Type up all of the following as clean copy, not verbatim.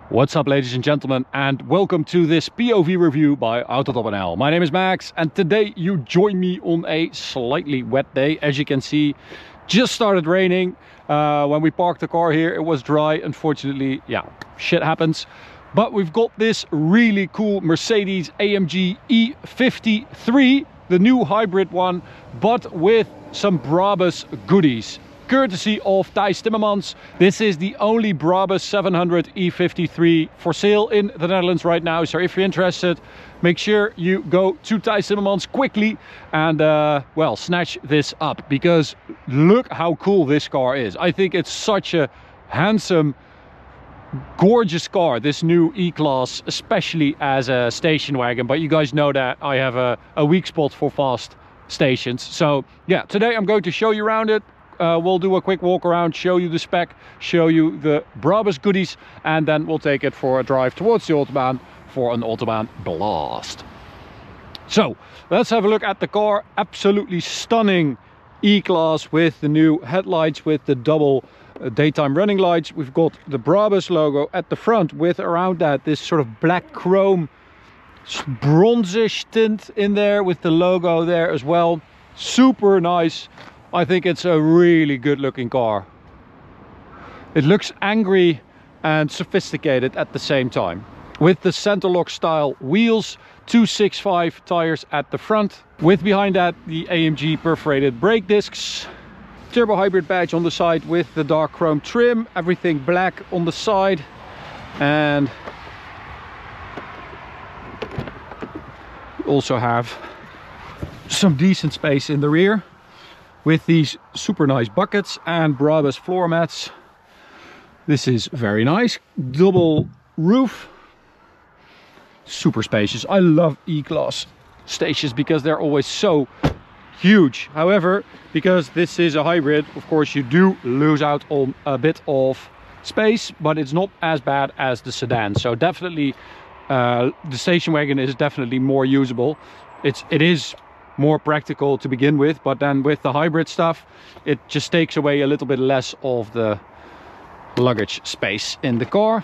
What's up, ladies and gentlemen, and welcome to this POV review by Autobahn. My name is Max, and today you join me on a slightly wet day. As you can see, just started raining. When we parked the car here, it was dry. Unfortunately, yeah, shit happens. But we've got this really cool Mercedes AMG E53, the new hybrid one, but with some BRABUS goodies. Courtesy of Thijs Timmermans. This is the only BRABUS 700 E53 for sale in the Netherlands right now. So if you're interested, make sure you go to Thijs Timmermans quickly and well, snatch this up, because look how cool this car is. I think it's such a handsome, gorgeous car, this new E-Class, especially as a station wagon. But you guys know that I have a weak spot for fast stations. So yeah, today I'm going to show you around it. We'll do a quick walk around, show you the spec, show you the BRABUS goodies, and then we'll take it for a drive towards the Autobahn for an Autobahn blast. So let's have a look at the car. Absolutely stunning E-Class with the new headlights, with the double daytime running lights. We've got the BRABUS logo at the front with around that this sort of black chrome bronzish tint in there with the logo there as well. Super nice. I think it's a really good looking car. It looks angry and sophisticated at the same time. With the center lock style wheels, 265 tires at the front. With behind that the AMG perforated brake discs. Turbo hybrid badge on the side with the dark chrome trim. Everything black on the side. And we also have some decent space in the rear, with these super nice buckets and BRABUS floor mats. This is very nice. Double roof. Super spacious. I love E-Class stations because they're always so huge. However, because this is a hybrid, of course you do lose out on a bit of space, but it's not as bad as the sedan. So definitely the station wagon is definitely more usable. It is more practical to begin with, but then with the hybrid stuff, it just takes away a little bit less of the luggage space in the car.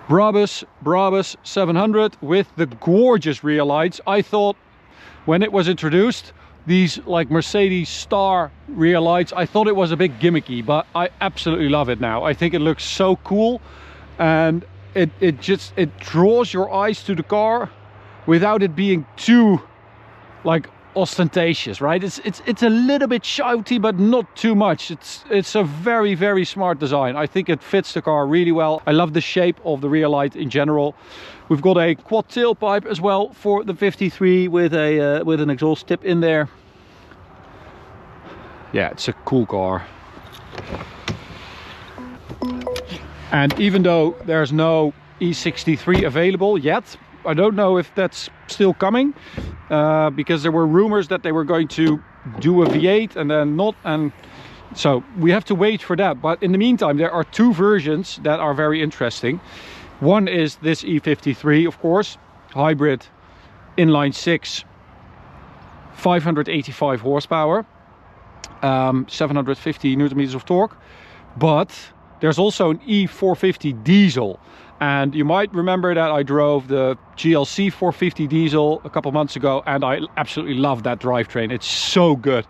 BRABUS 700 with the gorgeous rear lights. I thought when it was introduced, these like Mercedes star rear lights, I thought it was a bit gimmicky, but I absolutely love it now. I think it looks so cool, and it draws your eyes to the car without it being too like ostentatious, right? It's a little bit shouty, but not too much. It's a very, very smart design. I think it fits the car really well. I love the shape of the rear light in general. We've got a quad tailpipe as well for the 53 with an exhaust tip in there. Yeah, it's a cool car. And even though there's no E63 available yet, I don't know if that's still coming, because there were rumors that they were going to do a V8 and then not, and so we have to wait for that. But in the meantime, there are two versions that are very interesting. One is this E53, of course, hybrid, inline 6, 585 horsepower, 750 newton meters of torque. But there's also an E450 diesel. And you might remember that I drove the GLC 450 diesel a couple months ago, and I absolutely love that drivetrain. It's so good.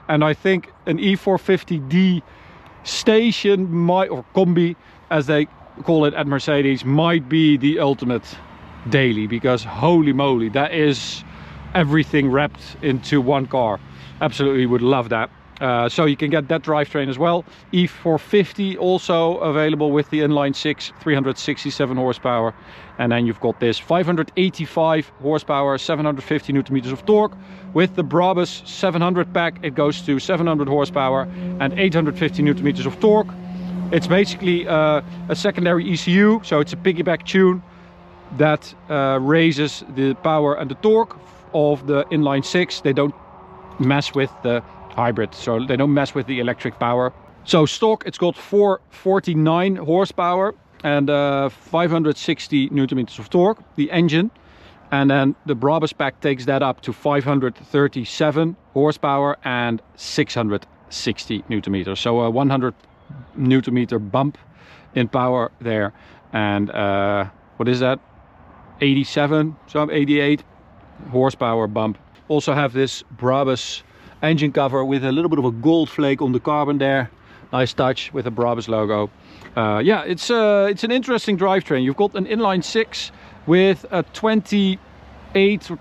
And I think an E450D station might, or combi as they call it at Mercedes, might be the ultimate daily, because holy moly, that is everything wrapped into one car. Absolutely would love that. So you can get that drivetrain as well. E450 also available with the inline 6, 367 horsepower. And then you've got this 585 horsepower, 750 newton meters of torque. With the BRABUS 700 pack, it goes to 700 horsepower and 850 newton meters of torque. It's basically a secondary ECU, so it's a piggyback tune that raises the power and the torque of the inline 6. They don't mess with the hybrid, so they don't mess with the electric power. So stock, it's got 449 horsepower and 560 newton meters of torque, the engine. And then the BRABUS pack takes that up to 537 horsepower and 660 newton meters. So a 100 newton meter bump in power there, and what is that, 87, so 88 horsepower bump. Also have this BRABUS engine cover with a little bit of a gold flake on the carbon there. Nice touch with a BRABUS logo. Yeah, it's an interesting drivetrain. You've got an inline 6 with a 28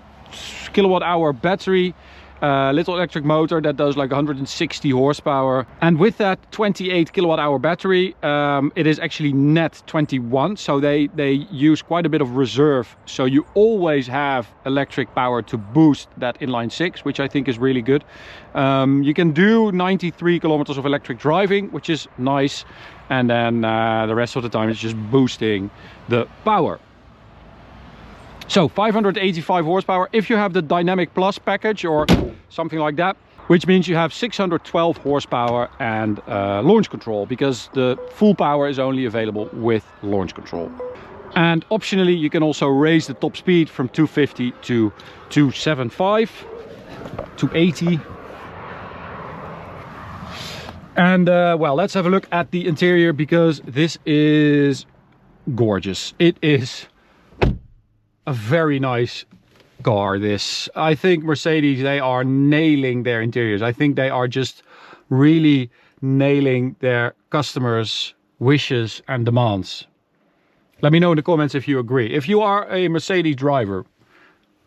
kilowatt hour battery, little electric motor that does like 160 horsepower, and with that 28 kilowatt hour battery, it is actually net 21, so they use quite a bit of reserve, so you always have electric power to boost that inline 6, which I think is really good. You can do 93 kilometers of electric driving, which is nice, and then the rest of the time it's just boosting the power. So 585 horsepower if you have the Dynamic Plus package or something like that, which means you have 612 horsepower and launch control, because the full power is only available with launch control. And optionally you can also raise the top speed from 250 to 275, 280. And well, let's have a look at the interior, because this is gorgeous. It is a very nice car, this. I think Mercedes, they are nailing their interiors. I think they are just really nailing their customers' wishes and demands. Let me know in the comments if you agree. If you are a Mercedes driver,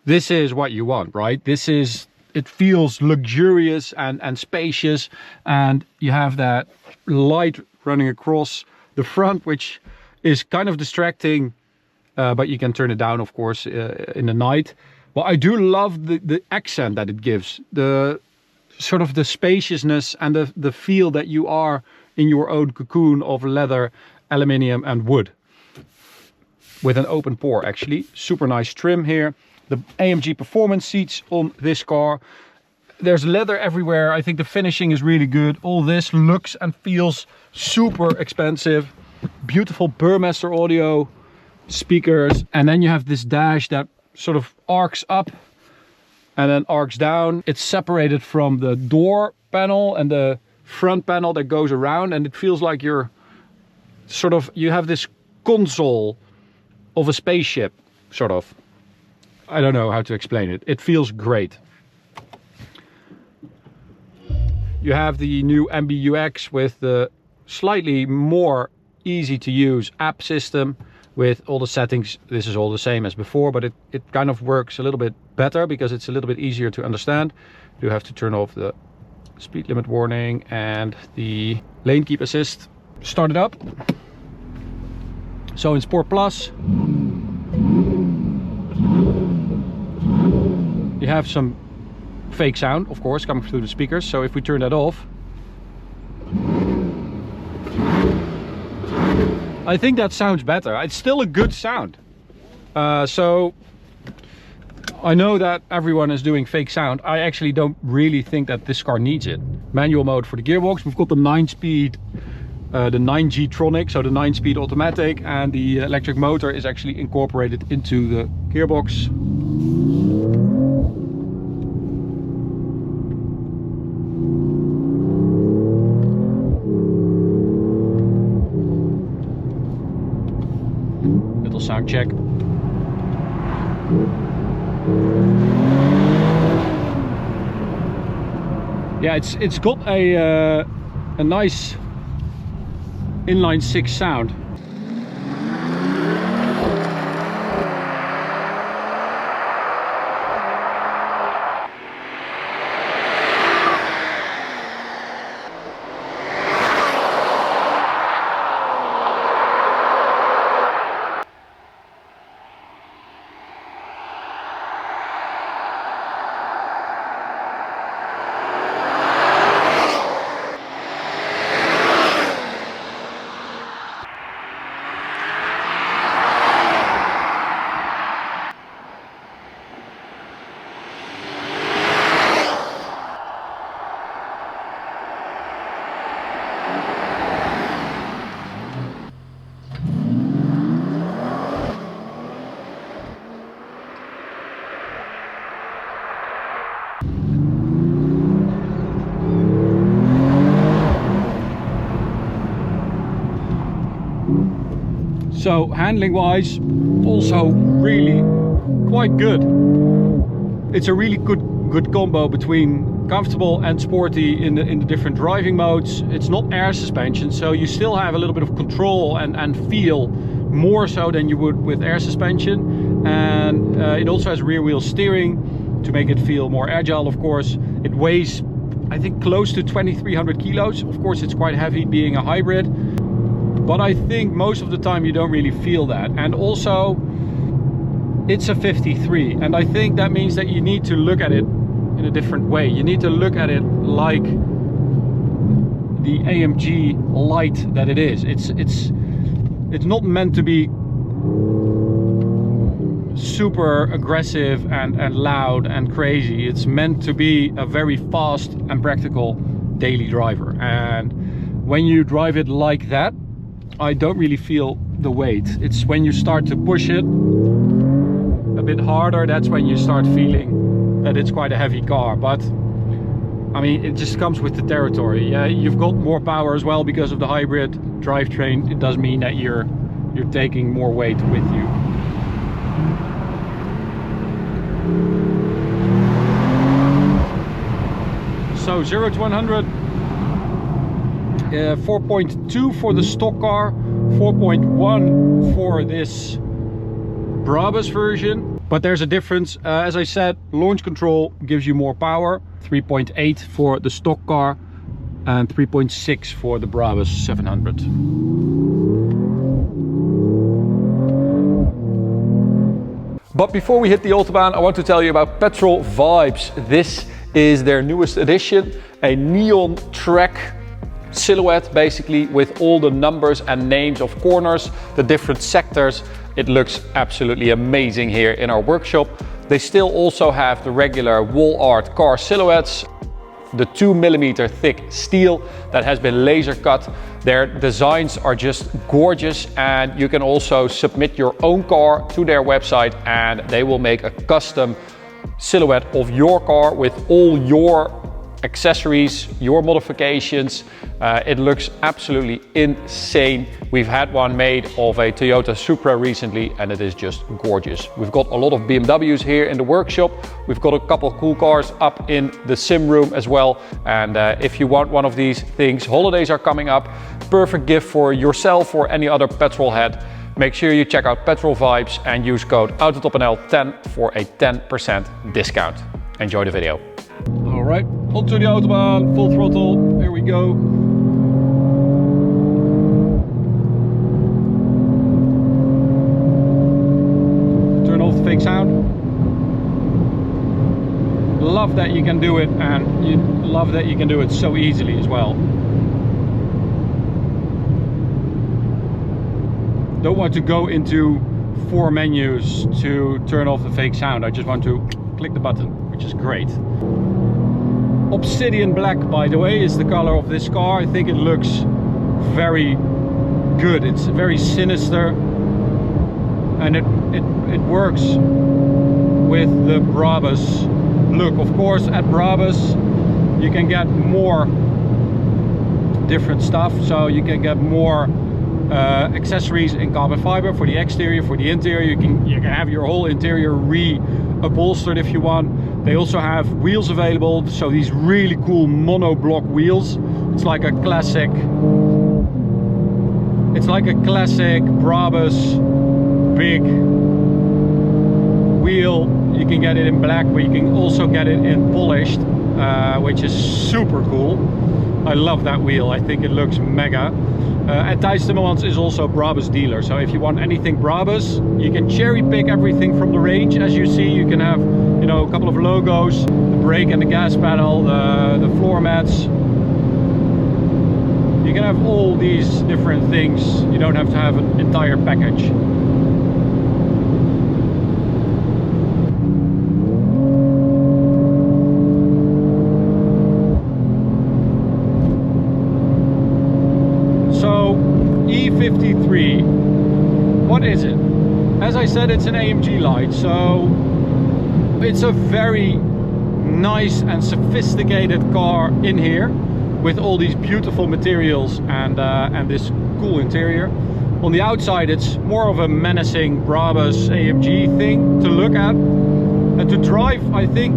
this is what you want, right? This is, it feels luxurious and spacious, and you have that light running across the front, which is kind of distracting. But you can turn it down, of course, in the night. But I do love the accent that it gives. The sort of the spaciousness and the feel that you are in your own cocoon of leather, aluminium and wood. With an open pore, actually. Super nice trim here. The AMG performance seats on this car. There's leather everywhere. I think the finishing is really good. All this looks and feels super expensive. Beautiful Burmester audio speakers, and then you have this dash that sort of arcs up and then arcs down. It's separated from the door panel and the front panel that goes around, and it feels like you're sort of, you have this console of a spaceship, sort of. I don't know how to explain it. It feels great. You have the new MBUX with the slightly more easy to use app system. With all the settings, this is all the same as before, but it kind of works a little bit better because it's a little bit easier to understand. You have to turn off the speed limit warning and the lane keep assist. Start it up. So in Sport Plus, you have some fake sound, of course, coming through the speakers. So if we turn that off, I think that sounds better. It's still a good sound. So I know that everyone is doing fake sound. I actually don't really think that this car needs it. Manual mode for the gearbox. We've got the 9-speed, the 9G Tronic, so the 9-speed automatic, and the electric motor is actually incorporated into the gearbox. Sound check. Yeah, it's got a nice inline 6 sound. So handling wise, also really quite good. It's a really good combo between comfortable and sporty in the different driving modes. It's not air suspension, so you still have a little bit of control and feel more so than you would with air suspension. And it also has rear wheel steering to make it feel more agile, of course. It weighs, I think, close to 2,300 kilos. Of course, it's quite heavy being a hybrid, but I think most of the time you don't really feel that. And also, it's a 53, and I think that means that you need to look at it in a different way. You need to look at it like the AMG light that it is. It's not meant to be super aggressive and loud and crazy. It's meant to be a very fast and practical daily driver. And when you drive it like that, I don't really feel the weight. It's when you start to push it a bit harder, that's when you start feeling that it's quite a heavy car. But I mean, it just comes with the territory. Yeah, you've got more power as well because of the hybrid drivetrain. It does mean that you're taking more weight with you. So 0 to 100, 4.2 for the stock car, 4.1 for this BRABUS version. But there's a difference. As I said, launch control gives you more power. 3.8 for the stock car and 3.6 for the BRABUS 700. But before we hit the Autobahn, I want to tell you about Petrol Vibes. This is their newest edition, a neon track silhouette, basically, with all the numbers and names of corners, the different sectors. It looks absolutely amazing here in our workshop. They still also have the regular wall art car silhouettes, the 2mm thick steel that has been laser cut. Their designs are just gorgeous, and you can also submit your own car to their website and they will make a custom silhouette of your car with all your accessories, your modifications. It looks absolutely insane. We've had one made of a Toyota Supra recently and it is just gorgeous. We've got a lot of BMWs here in the workshop. We've got a couple of cool cars up in the sim room as well. And if you want one of these things, holidays are coming up. Perfect gift for yourself or any other petrol head. Make sure you check out Petrol Vibes and use code AUTOTOPNL10 for a 10% discount. Enjoy the video. All right, onto the Autobahn, full throttle, here we go. Turn off the fake sound. Love that you can do it, and you love that you can do it so easily as well. Don't want to go into 4 menus to turn off the fake sound. I just want to click the button, which is great. Obsidian black, by the way, is the color of this car. I think it looks very good. It's very sinister, and it works with the BRABUS look. Of course, at BRABUS you can get more different stuff, so you can get more accessories in carbon fiber for the exterior, for the interior. You can have your whole interior re-upholstered if you want. They also have wheels available, so these really cool monoblock wheels. It's like a classic BRABUS big wheel. You can get it in black, but you can also get it in polished, which is super cool. I love that wheel. I think it looks mega. And Thijs Timmermans is also BRABUS dealer, so if you want anything BRABUS, you can cherry pick everything from the range. As you see, you can have, you know, a couple of logos, the brake and the gas pedal, the floor mats. You can have all these different things. You don't have to have an entire package. E53, what is it? As I said, it's an AMG light, so it's a very nice and sophisticated car in here with all these beautiful materials and this cool interior. On the outside it's more of a menacing BRABUS AMG thing to look at, and to drive I think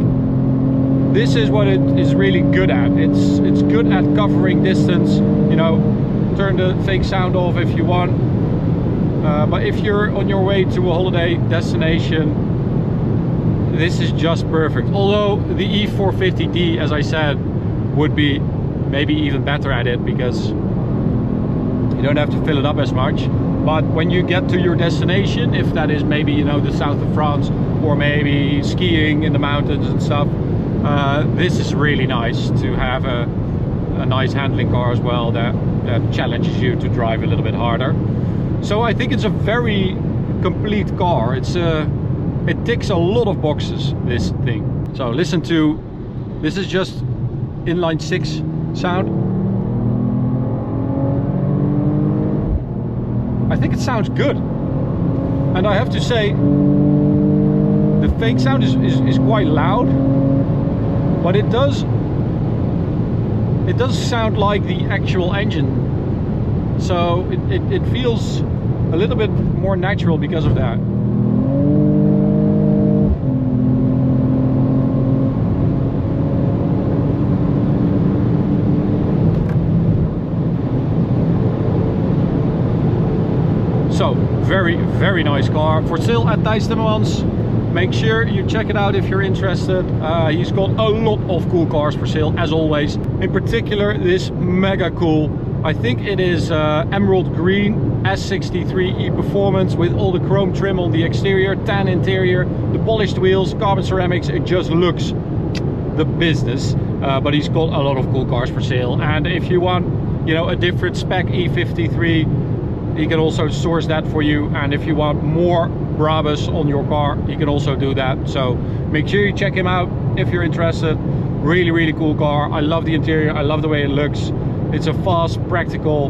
this is what it is really good at. It's good at covering distance, you know. Turn the fake sound off if you want, but if you're on your way to a holiday destination, this is just perfect. Although the E450D, as I said, would be maybe even better at it because you don't have to fill it up as much. But when you get to your destination, if that is maybe, you know, the south of France, or maybe skiing in the mountains and stuff, this is really nice to have a nice handling car as well that challenges you to drive a little bit harder. So I think it's a very complete car. It ticks a lot of boxes, this thing. So listen to, this is just inline 6 sound. I think it sounds good, and I have to say the fake sound is quite loud, but it does sound like the actual engine, so it feels a little bit more natural because of that. So very nice car for sale at Thijs Timmermans. Make sure you check it out if you're interested. He's got a lot of cool cars for sale, as always. In particular, this mega cool, I think it is emerald green S63 E Performance with all the chrome trim on the exterior, tan interior, the polished wheels, carbon ceramics. It just looks the business. But he's got a lot of cool cars for sale. And if you want, you know, a different spec E53, he can also source that for you. And if you want more BRABUS on your car, he can also do that. So make sure you check him out if you're interested. Really cool car. I love the interior, I love the way it looks. It's a fast, practical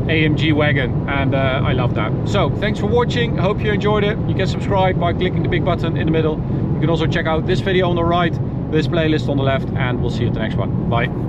AMG wagon, and I love that. So thanks for watching, I hope you enjoyed it. You can subscribe by clicking the big button in the middle. You can also check out this video on the right, this playlist on the left, and we'll see you at the next one. Bye.